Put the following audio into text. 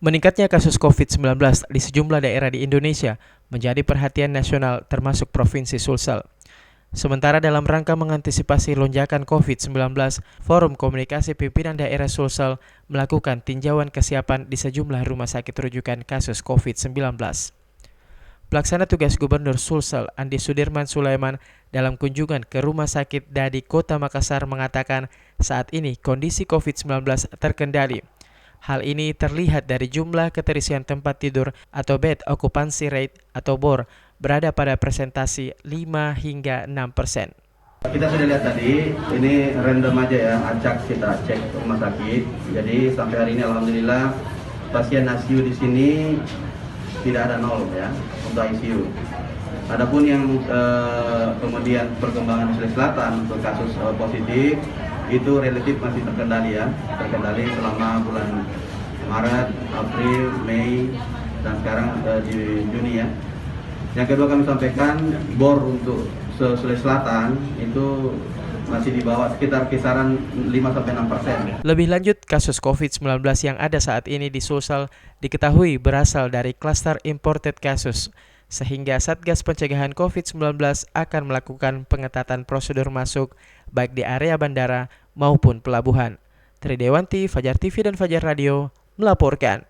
Meningkatnya kasus COVID-19 di sejumlah daerah di Indonesia menjadi perhatian nasional termasuk Provinsi Sulsel. Sementara dalam rangka mengantisipasi lonjakan COVID-19, Forum Komunikasi Pimpinan Daerah Sulsel melakukan tinjauan kesiapan di sejumlah rumah sakit rujukan kasus COVID-19. Pelaksana tugas Gubernur Sulsel Andi Sudirman Sulaiman dalam kunjungan ke Rumah Sakit Dadi Kota Makassar mengatakan saat ini kondisi COVID-19 terkendali. Hal ini terlihat dari jumlah keterisian tempat tidur atau bed occupancy rate atau BOR berada pada presentasi 5 hingga 6%. Kita sudah lihat tadi, ini random aja ya, acak kita cek rumah sakit. Jadi sampai hari ini alhamdulillah pasien ICU di sini tidak ada nol ya untuk ICU. Adapun yang kemudian perkembangan di Sulawesi Selatan untuk kasus positif itu relatif masih terkendali selama bulan Maret, April, Mei, dan sekarang di Juni ya. Yang kedua kami sampaikan BOR untuk Sulawesi Selatan itu masih di bawah sekitar kisaran 5-6%. Lebih lanjut, kasus COVID-19 yang ada saat ini di Sulsel diketahui berasal dari klaster imported kasus, sehingga Satgas Pencegahan COVID-19 akan melakukan pengetatan prosedur masuk baik di area bandara maupun pelabuhan. Tridewanti, Fajar TV dan Fajar Radio melaporkan.